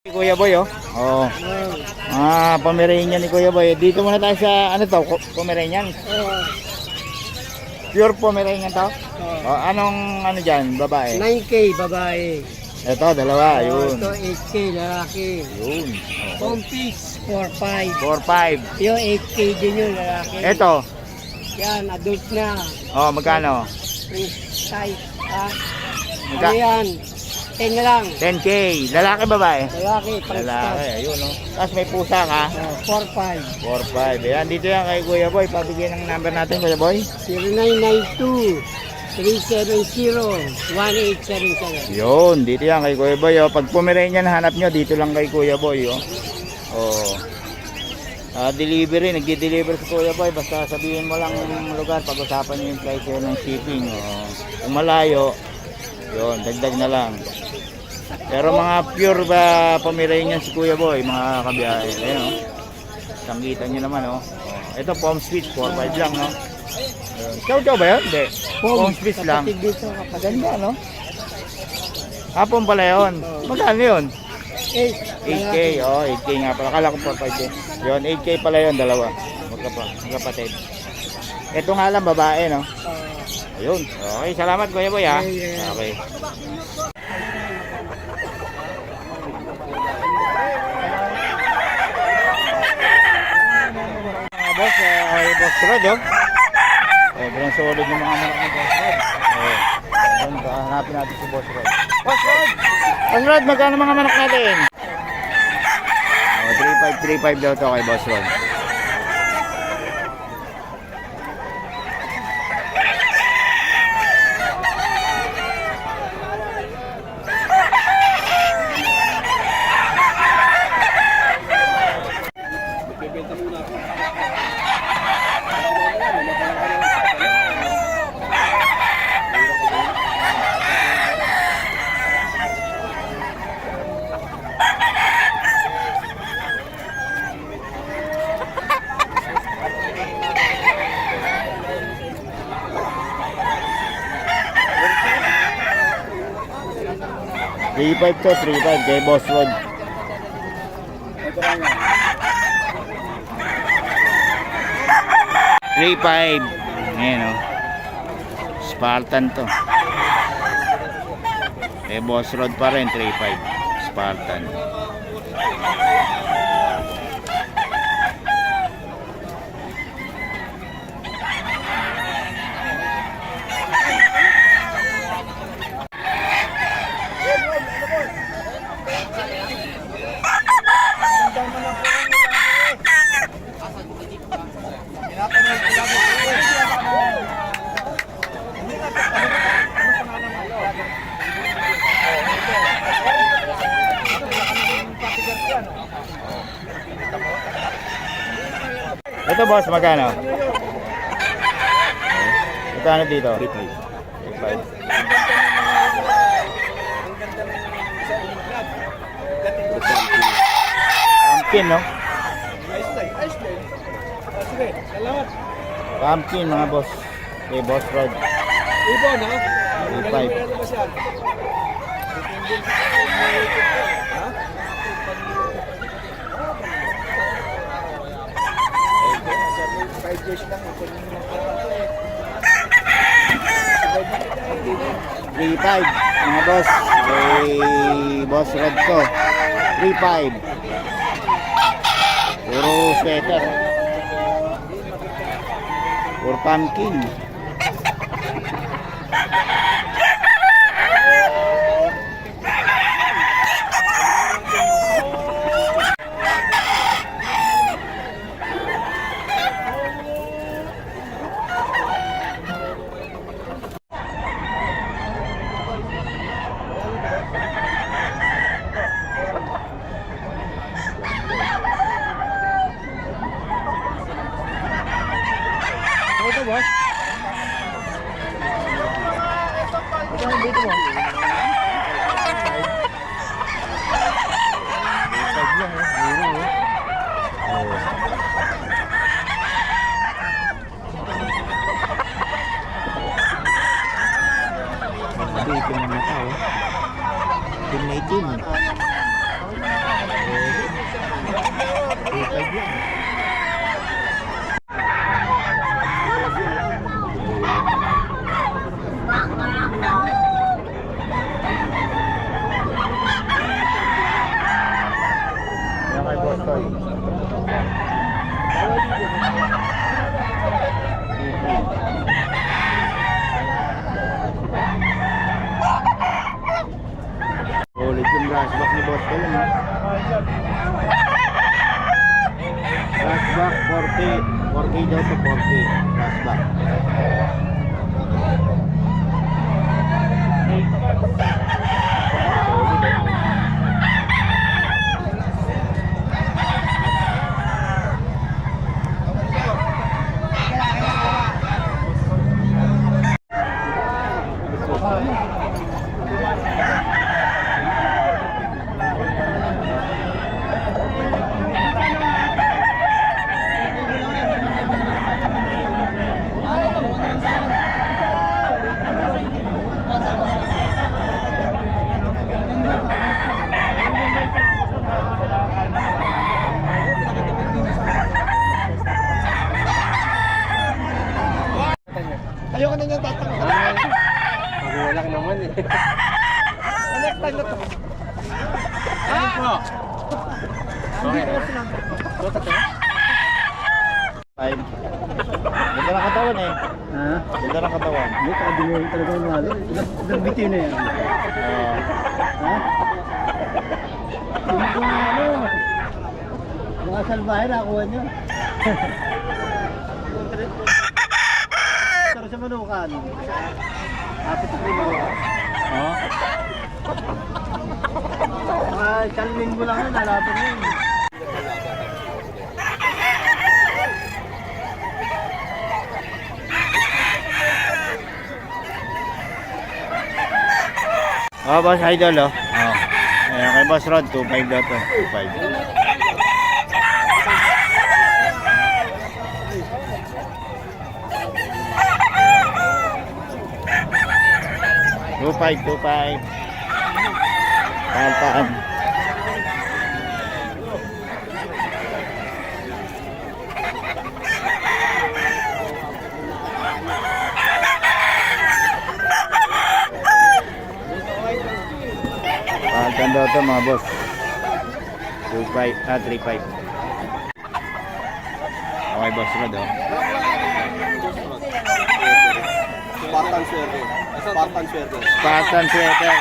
Kuya Boy, oh. Oh. Pomeranian ni Kuya Boy. Dito muna tayo sa ano to? Pomeranian. Pure Pomeranian to? Oh, anong ano diyan, babae? 9K babae. Ito, dalawa, yun. Ito 8K lalaki. Yun. Compis 4-5. 4-5. Yung 8K din yun lalaki. Ito. Yan, adult na. Oh, magkano? Prince type. Ha? Magka Ano yan? 10 na lang. 10K. Lalaki, babae? Lalaki, Prince Lalaki, type. ayun, oh. Tapos may pusa ka? 4-5. 4-5. Ayan, dito yan kay Kuya Boy. Pabigyan ng number natin, Kuya Boy. 0992-370-1877. Yun, dito yan kay Kuya Boy. Oh. Pag Pomeranian hanap nyo, dito lang kay Kuya Boy. Oh. Oh. Delivery, nagdi-deliver si Kuya Boy. Basta sabihin mo lang yung lugar, pag-usapan nyo yung price ng shipping. Oh. Kung malayo, yun, dagdag na lang. Pero mga pure ba Pomeranian si Kuya Boy, mga kabiyahe. Ayan, oh. Sanggitan nyo naman, oh. Ito, Palm Sweet, 4-5 lang, no? Chow ba yun? Hindi. Palm Sweet lang. Maganda, no? Hapon pala yun. Magkano yun? 8K, oh, 8K nga pala. Kala ko 4-5 yun. Yun, 8K pala yun, dalawa. Magkapatid. Ito nga lang, babae, no? Ayun. Okay, salamat Kuya Boy, ha? Okay. Boss, Boss Rod, oh. Sobrang solid yung mga manok ni Boss Rod. Hanapin natin si Boss Rod. Boss Rod! Boss Rod, magkano mga manok natin? 3.5 daw to kay Boss Rod. $3.5 to, $3.5 kay Boss Rod. $3.5. Ayan, oh. Spartan to. Kay Boss Rod pa rin, $3.5. Spartan. Ito boss, magkano? Magkano dito? 3.5. Pumpkin, no? Pumpkin, mga boss. Okay, Boss Rod. Ibon, ha? 3.5. $3.5 mga boss, kay Boss Rod ko. 3.5. Puro sweater, puro pumpkin. Ito boss? Toy. Ulit yung brushback ni Boss Kalam, ha? Brushback 4K. 4K daw to 4K. Brushback. Ayoko na niyang tatanggap. Magulang naman eh. Next time na to. Ano po? Okay. Toto to? 5. Ganda ng katawan eh. Ha? Ganda ng katawan. Hindi, takadiluhin talaga ng mahal. Ilang bitiw na yan. Ha? Hindi ko nga ano. Mga salbahe nakakuha niyo. Pero sa manukan. Apat na manukan. Oo. Mga isang linggo lang yun, nalaban na yun. Oh, Boss Idol, oh. Oh. Ayan, kay Boss Rod, 2.5 daw to. 2.5. 2.5. Paan. Paan daw to mga boss. 3.5. Okay, Boss Rod, oh. Spartan swerte. Spartan swerte. Spartan sweater.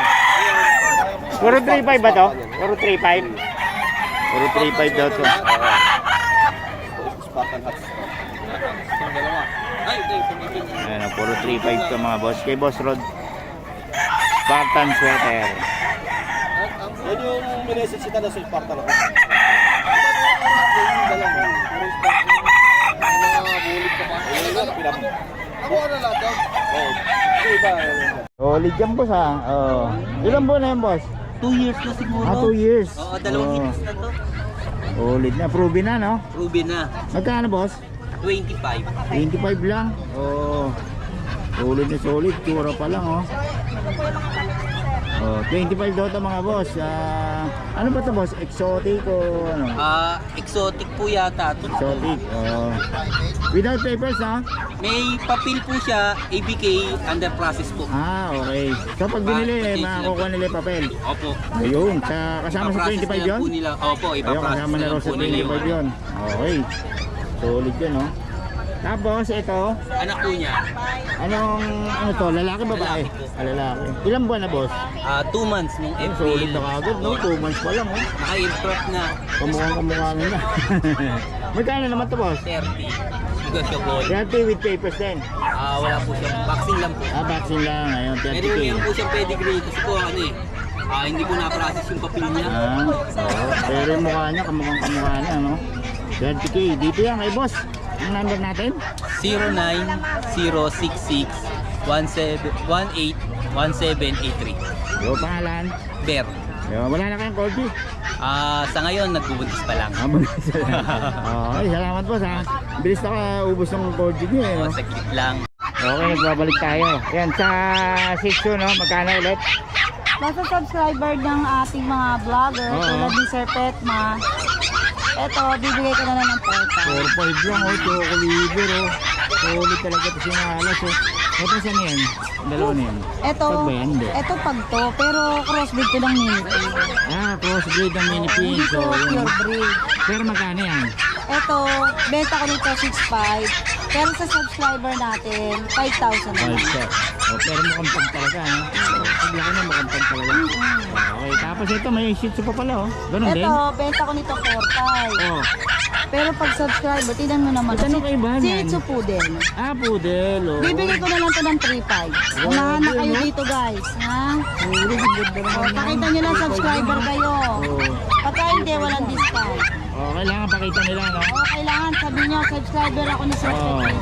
Puro 3.5 ba to? Puro 3.5? Puro 3.5 daw to. Spartan hats. Ayan, puro 3.5 to mga boss. Kay Boss Rod, Spartan sweater. Yan yung minessage kita na sa Spartan ako. Ako ano lang daw? Oo. Iba. Solid yan boss ha. Oh. Ilang buwan na yan boss? 2 years na siguro. 2 years. Oo, dalawang hits na to. Solid na. Proven na no? Ruby na. Magkano boss? 25. 25 lang. Oh. Solid na solid. Tura pa lang oh. Oh, 25 daw to mga boss. Ano ba to boss? Exotic o ano? Exotic po yata to. Exotic. Oh. Without papers ha? May papel po siya, ABK, under process po. Okay. So pag binili, makakuha nila yung papel. Opo. Ayun. Kasama sa Ipaprocess 25 na lang yun? po nila. Opo, Ayun, ipaprocess kasama na na lang rin po sa nila 25 yun. Okay. Solid yun oh. Tapos ito, Anak po niya, ano to? Lalaki babae? Lalaki po. Lalaki. Ilang buwan na boss? 2 months nung Ayun, solid April. na kagad no? 2 months pa lang oh. Naka-improv na Kamukha na. Magkano naman to boss? 30. Negotiable. 30 with papers din. Wala po siyang vaccine lang po. Vaccine lang. Ayun, Pero 30k. meron po siyang pedigree kasi po ano eh. Hindi po na-process yung papel niya. Oo. Pero yung mukha niya, kamukhang kamukha niya, no? 30k. Dito yan kay boss. Yung number natin? 09-066-18-1783. Yung pangalan? Bear. Yung, wala na kayong cold beef? Sa ngayon, nagbubuntis pa lang. Okay, salamat boss ha. Bilis na ka ubos ng cold beef niyo eh, no? Sakit lang. Okay, nagbabalik tayo. Yan, sa section, no? Magkano ulit? Basta subscriber ng ating mga vlogger Oo. tulad ni Sir Petma. Ito, bibigay ko na lang ng 4,000. 4.5 lang, oh. Choco liver, oh. Solid talaga ito sinalas, oh. Ito saan yan? Dalawa na yan. Ito, Pag ba yan? Hindi. ito pag to, pero crossbreed to ng mini pig. Crossbreed ng mini pig. Hindi So, ko yun. pure breed. Pero magkano yan? Ito, benta ko nito 6.5. Pero sa subscriber natin, 5,000 na. 5 pero mukhang pag talaga, no? Paglaki na mukhang pag talaga. Okay, tapos ito may shih tzu pa pala, oh. Ganun din? Ito, benta ko nito 4.5. Oh. Pero pag subscriber, tignan mo naman. Ano kaibahan Si yan? Itsu Poodle. Poodle, oh. Bibigay ko na lang to ng 3.5. Unahan na kayo dito guys, ha? Pakita nyo lang subscriber kayo. Pagka hindi, walang discount. Kailangan pakita nila, no? Kailangan sabihin nyo, subscriber ako ni Sir Oo. Pet.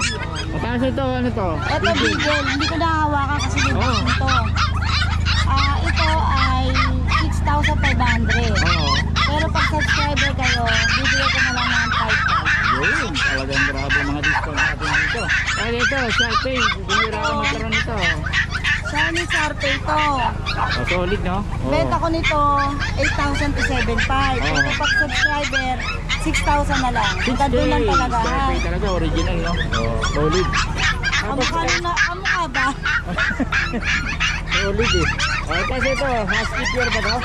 Tapos ito, ano to? Ito Beagle, hindi ko nahawakan kasi linis nito. Ito ay 6,500. Oo. Pero pag subscriber kayo, bibigay ko na lang ng 5,500. Yun, talagang grabe mga discount natin dito. Kaya ito, Sharpay, bihira ka magkaroon nito. Shiny Sarpay to. Solid, no? Oo. Benta ko nito 8,000 to 7,500. Pero pag subscriber, 6,000 na lang. Doon lang talaga. Sharpay talaga, original, no? Solid. Kamukha ba? Solid eh. Tapos ito, Husky Pure ba to?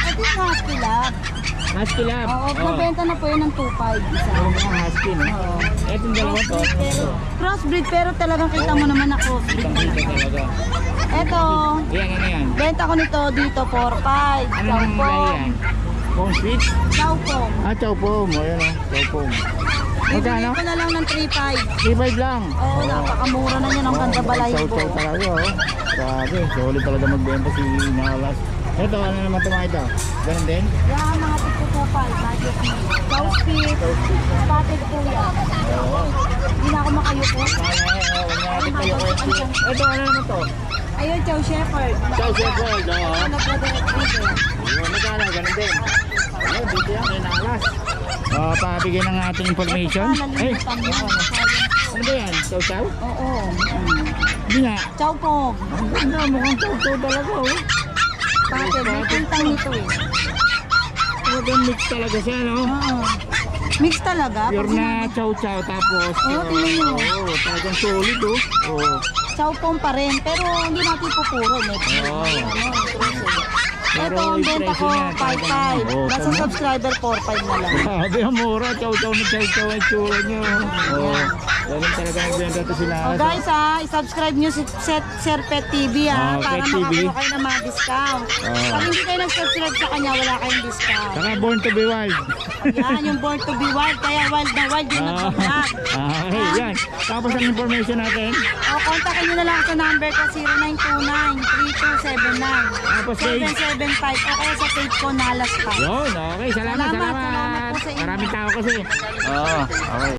Ito yung Husky Lab. Husky Lab. Oo, nabenta na po yun ng 2,500 isa. Yung mga Husky, no? Oo. Itong dalawa to. Crossbreed pero talagang kita mo naman na crossbreed Kitang-kita talaga. talaga. Ito, Yan, ano yan? benta ko nito dito 4,500. Ano ang lahi yan? Bone sweet? Chow Pong. Chow pom. Ayan o, chow pom. Bibigay Magkano? ko na lang ng 3,500. 3.5 lang. Oo, napakamura na yan. Ang ganda balahibo. Chow talaga, oh. Grabe, solid talaga magbenta si Inalas. Ito, ano naman ito mga ito? Ganun din? Yan, mga tikutupan. Budget mo. Chow Speed. Spotted po yan. Hindi na ako makayuko. Natin kayo ko. Ito, ano naman to? Ayun, Chow Shepherd. Chow Shepherd, oo. Ano po din? Magkano, ganun din. Ayun, dito yan, Inalas. Pabigyan ng ating information. Ay, ano ba yan? Chow chow? Oo. Hindi nga. Chow Pong. Ang ganda, mukhang chow chow talaga, oh. Spotted. May pintang nito eh. Talagang mix talaga siya, no? Oo. Mix talaga. Pure na chow chow tapos Oo, tingnan mo. talagang solid, oh. Oh. Chow Pong pa rin. Pero hindi natin pupuro. May Oo. Ito Pero ang benta ko, yung presyo niya, 5,500. Oo, Nasa tama. subscriber, 4,500 na lang. Grabe ang mura, chow chow na chow chow ang tsura nyo. Oh. Ganun talaga nagbenta to sila. Oh guys i-subscribe nyo si Sir Pet TV para Pet TV. makakuha kayo ng mga discount. Pag hindi kayo nag-subscribe sa kanya, wala kayong discount. Saka Born to be Wild. Yan, yung Born to be Wild. Kaya wild na wild yung nag-vlog. Okay, yan. Tapos ang information natin. O, kontakin nyo na lang sa number ko, 0929-3279. Tapos page. 775. O kaya sa page ko, Nalas pa. Yun, okay. Salamat, Salamat salamat. po sa inyo. Maraming tao kasi. Oo, okay.